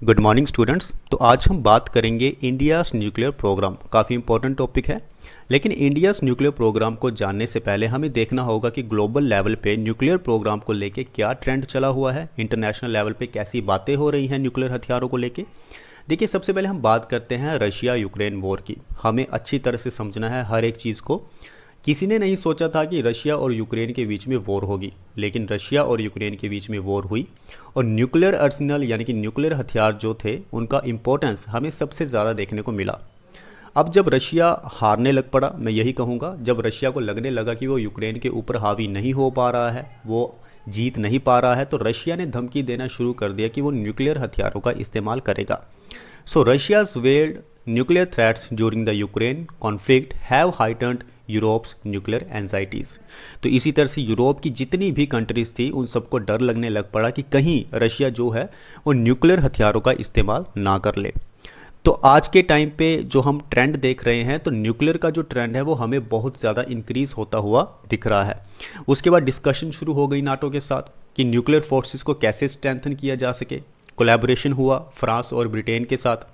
Good morning students. तो आज हम बात करेंगे इंडियाज़ न्यूक्लियर प्रोग्राम। काफ़ी इंपॉर्टेंट टॉपिक है, लेकिन इंडियाज़ न्यूक्लियर प्रोग्राम को जानने से पहले हमें देखना होगा कि ग्लोबल लेवल पे न्यूक्लियर प्रोग्राम को लेके क्या ट्रेंड चला हुआ है, इंटरनेशनल लेवल पे कैसी बातें हो रही हैं न्यूक्लियर हथियारों को लेके। देखिए, सबसे पहले हम बात करते हैं रशिया यूक्रेन वॉर की। हमें अच्छी तरह से समझना है हर एक चीज़ को। किसी ने नहीं सोचा था कि रशिया और यूक्रेन के बीच में वॉर होगी, लेकिन रशिया और यूक्रेन के बीच में वॉर हुई और न्यूक्लियर आर्सेनल यानी कि न्यूक्लियर हथियार जो थे उनका इम्पोर्टेंस हमें सबसे ज़्यादा देखने को मिला। अब जब रशिया हारने लग पड़ा, मैं यही कहूँगा, जब रशिया को लगने लगा कि वो यूक्रेन के ऊपर हावी नहीं हो पा रहा है, वो जीत नहीं पा रहा है, तो रशिया ने धमकी देना शुरू कर दिया कि वो न्यूक्लियर हथियारों का इस्तेमाल करेगा। So Russia's veiled nuclear threats during the Ukraine conflict have heightened Europe's nuclear anxieties. तो इसी तरह से यूरोप की जितनी भी कंट्रीज़ थी उन सबको डर लगने लग पड़ा कि कहीं रशिया जो है वो न्यूक्लियर हथियारों का इस्तेमाल ना कर ले। तो आज के टाइम पे जो हम ट्रेंड देख रहे हैं, तो न्यूक्लियर का जो ट्रेंड है वो हमें बहुत ज़्यादा इंक्रीज़ होता हुआ दिख रहा है। उसके बाद डिस्कशन शुरू हो गई नाटो के साथ कि न्यूक्लियर फोर्सेस को कैसे स्ट्रेंथन किया जा सके। कोलैबोरेशन हुआ फ्रांस और ब्रिटेन के साथ।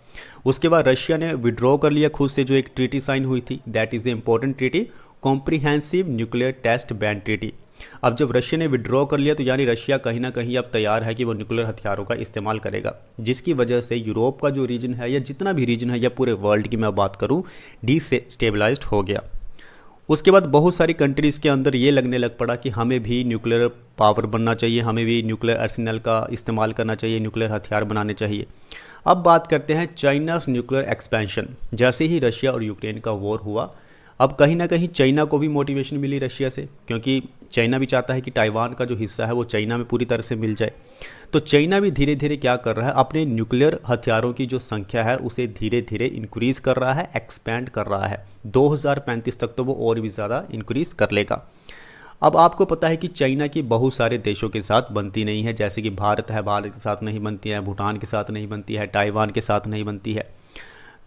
उसके बाद रशिया ने विड्रॉ कर लिया खुद से, जो एक ट्रीटी साइन हुई थी, that is a important treaty, comprehensive nuclear test ban treaty. अब जब रशिया ने विड्रॉ कर लिया तो यानी रशिया कहीं ना कहीं अब तैयार है कि वो न्यूक्लियर हथियारों का इस्तेमाल करेगा, जिसकी वजह से यूरोप का जो रीजन है या जितना भी रीजन है या पूरे वर्ल्ड की मैं बात करूँ, डिस्टेबलाइज्ड हो गया। उसके बाद बहुत सारी कंट्रीज़ के अंदर ये लगने लग पड़ा कि हमें भी न्यूक्लियर पावर बनना चाहिए, हमें भी न्यूक्लियर आर्सेनल का इस्तेमाल करना चाहिए, न्यूक्लियर हथियार बनाने चाहिए। अब बात करते हैं चाइना's न्यूक्लियर एक्सपेंशन। जैसे ही रशिया और यूक्रेन का वॉर हुआ, अब कहीं ना कहीं चाइना को भी मोटिवेशन मिली रशिया से, क्योंकि चाइना भी चाहता है कि ताइवान का जो हिस्सा है वो चाइना में पूरी तरह से मिल जाए। तो चाइना भी धीरे धीरे क्या कर रहा है, अपने न्यूक्लियर हथियारों की जो संख्या है उसे धीरे धीरे इंक्रीज़ कर रहा है, एक्सपेंड कर रहा है। 2035 तक तो वो और भी ज़्यादा इंक्रीज़ कर लेगा। अब आपको पता है कि चाइना की बहुत सारे देशों के साथ बनती नहीं है, जैसे कि भारत है, भारत के साथ नहीं बनती है, भूटान के साथ नहीं बनती है, ताइवान के साथ नहीं बनती है।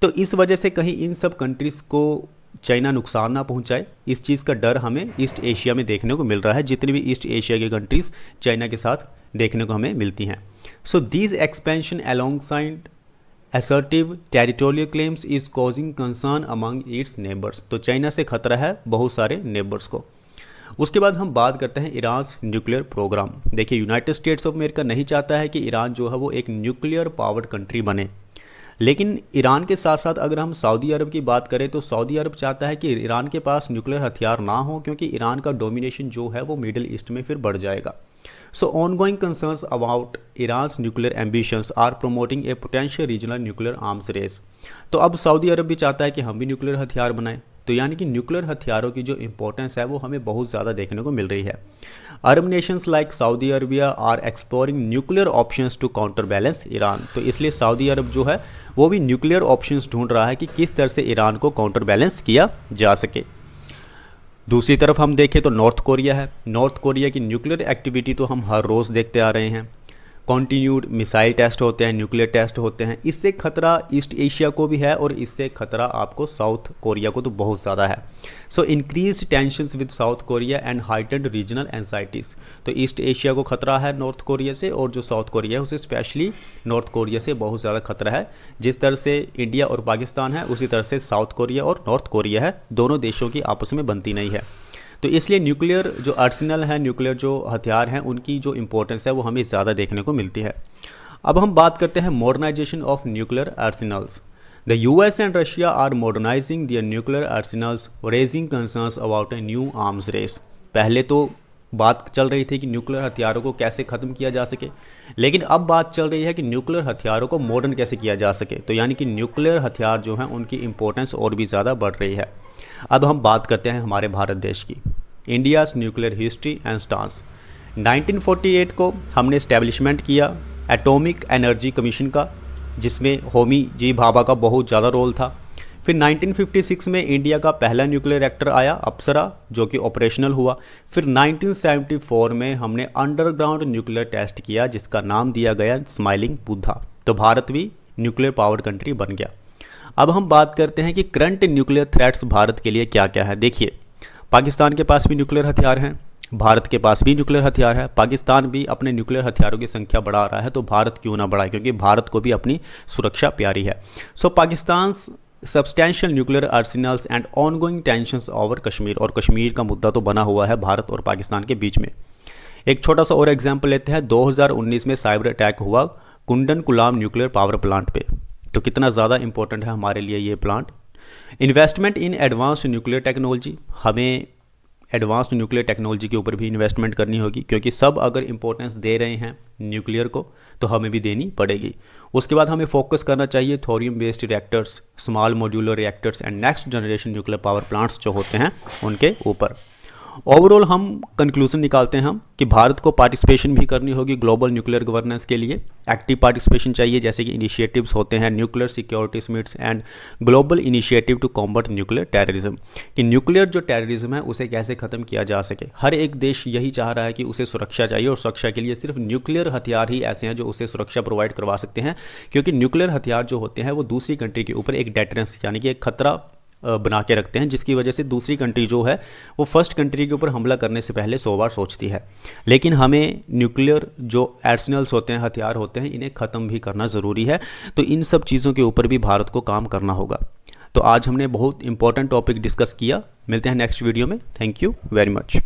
तो इस वजह से कहीं इन सब कंट्रीज़ को चाइना नुकसान ना पहुंचाए, इस चीज़ का डर हमें ईस्ट एशिया में देखने को मिल रहा है। जितनी भी ईस्ट एशिया की कंट्रीज़ चाइना के साथ देखने को हमें मिलती हैं। So this expansion alongside assertive territorial claims is causing concern among it's neighbours. तो चाइना से खतरा है बहुत सारे नेबर्स को। उसके बाद हम बात करते हैं ईरान न्यूक्लियर प्रोग्राम। देखिए, यूनाइटेड स्टेट्स ऑफ अमेरिका नहीं चाहता है कि ईरान जो है वो एक न्यूक्लियर पावर्ड कंट्री बने, लेकिन ईरान के साथ साथ अगर हम सऊदी अरब की बात करें तो सऊदी अरब चाहता है कि ईरान के पास न्यूक्लियर हथियार ना हो, क्योंकि ईरान का डोमिनेशन जो है वो मिडिल ईस्ट में फिर बढ़ जाएगा। So ongoing concerns about Iran's nuclear ambitions are promoting a potential regional nuclear arms race. तो अब सऊदी अरब भी चाहता है कि हम भी न्यूक्लियर हथियार बनाएं। तो यानी कि न्यूक्लियर हथियारों की जो इंपॉर्टेंस है वो हमें बहुत ज़्यादा देखने को मिल रही है। Arab nations like Saudi Arabia are exploring nuclear options to counter balance Iran. तो इसलिए सऊदी अरब जो है वो भी न्यूक्लियर ऑप्शंस ढूंढ रहा है कि किस तरह से ईरान को काउंटर बैलेंस किया जा सके। दूसरी तरफ हम देखें तो नॉर्थ कोरिया है। नॉर्थ कोरिया की न्यूक्लियर एक्टिविटी तो हम हर रोज़ देखते आ रहे हैं। कॉन्टीन्यूड मिसाइल टेस्ट होते हैं, न्यूक्लियर टेस्ट होते हैं। इससे खतरा ईस्ट एशिया को भी है और इससे खतरा आपको साउथ कोरिया को तो बहुत ज़्यादा है। So increase tensions with South Korea and heightened regional anxieties. तो ईस्ट एशिया को खतरा है नॉर्थ कोरिया से, और जो साउथ कोरिया है उसे स्पेशली नॉर्थ कोरिया से बहुत ज़्यादा खतरा है। जिस तरह से इंडिया और पाकिस्तान है उसी तरह से साउथ कोरिया और नॉर्थ कोरिया है, दोनों देशों की आपस में बनती नहीं है। तो इसलिए न्यूक्लियर जो आर्सेनल है, न्यूक्लियर जो हथियार हैं, उनकी जो इंपॉर्टेंस है वो हमें ज़्यादा देखने को मिलती है। अब हम बात करते हैं modernisation of nuclear arsenals. The US and Russia are modernising their nuclear arsenals, raising concerns about a new arms race. पहले तो बात चल रही थी कि न्यूक्लियर हथियारों को कैसे ख़त्म किया जा सके, लेकिन अब बात चल रही है कि न्यूक्लियर हथियारों को मॉडर्न कैसे किया जा सके। तो यानी कि न्यूक्लियर हथियार जो हैं उनकी इंपॉर्टेंस और भी ज़्यादा बढ़ रही है। अब हम बात करते हैं हमारे भारत देश की। India's nuclear history and stance. 1948 को हमने इस्टेब्लिशमेंट किया एटॉमिक एनर्जी कमीशन का, जिसमें होमी जी भाभा का बहुत ज़्यादा रोल था। फिर 1956 में इंडिया का पहला न्यूक्लियर रिएक्टर आया अप्सरा, जो कि ऑपरेशनल हुआ। फिर 1974 में हमने अंडरग्राउंड न्यूक्लियर टेस्ट किया, जिसका नाम दिया गया स्माइलिंग बुद्धा। तो भारत भी न्यूक्लियर पावर्ड कंट्री बन गया। अब हम बात करते हैं कि करंट न्यूक्लियर थ्रेट्स भारत के लिए क्या क्या है। देखिए, पाकिस्तान के पास भी न्यूक्लियर हथियार हैं, भारत के पास भी न्यूक्लियर हथियार है, पाकिस्तान भी अपने न्यूक्लियर हथियारों की संख्या बढ़ा रहा है, तो भारत क्यों ना बढ़ाए, क्योंकि भारत को भी अपनी सुरक्षा प्यारी है। So Pakistan substantial nuclear arsenals and ongoing tensions over Kashmir, और कश्मीर का मुद्दा तो बना हुआ है भारत और पाकिस्तान के बीच में। एक छोटा सा और एग्जाम्पल लेते हैं, 2019 में साइबर अटैक हुआ कुंडन कुलाम न्यूक्लियर पावर प्लांट पे, तो कितना ज़्यादा इंपॉर्टेंट है हमारे लिए ये प्लांट। इन्वेस्टमेंट इन एडवांस्ड न्यूक्लियर टेक्नोलॉजी, हमें एडवांस्ड न्यूक्लियर टेक्नोलॉजी के ऊपर भी इन्वेस्टमेंट करनी होगी, क्योंकि सब अगर इंपॉर्टेंस दे रहे हैं न्यूक्लियर को तो हमें भी देनी पड़ेगी। उसके बाद हमें फोकस करना चाहिए thorium based reactors, small modular reactors and next generation nuclear power plants जो होते हैं उनके ऊपर। ओवरऑल हम कंक्लूजन निकालते हैं हम कि भारत को पार्टिसिपेशन भी करनी होगी ग्लोबल न्यूक्लियर गवर्नेंस के लिए, एक्टिव पार्टिसिपेशन चाहिए, जैसे कि इनिशिएटिव्स होते हैं nuclear security summits and global initiative to combat nuclear terrorism, कि न्यूक्लियर जो टेररिज्म है उसे कैसे ख़त्म किया जा सके। हर एक देश यही चाह रहा है कि उसे सुरक्षा चाहिए, और सुरक्षा के लिए सिर्फ न्यूक्लियर हथियार ही ऐसे हैं जो उसे सुरक्षा प्रोवाइड करवा सकते हैं, क्योंकि न्यूक्लियर हथियार जो होते हैं वो दूसरी कंट्री के ऊपर एक डेटरेंस यानी कि एक खतरा बना के रखते हैं, जिसकी वजह से दूसरी कंट्री जो है वो फर्स्ट कंट्री के ऊपर हमला करने से पहले 100 बार सोचती है। लेकिन हमें न्यूक्लियर जो आर्सेनल्स होते हैं, हथियार होते हैं, इन्हें ख़त्म भी करना ज़रूरी है, तो इन सब चीज़ों के ऊपर भी भारत को काम करना होगा। तो आज हमने बहुत इंपॉर्टेंट टॉपिक डिस्कस किया, मिलते हैं नेक्स्ट वीडियो में। Thank you very much.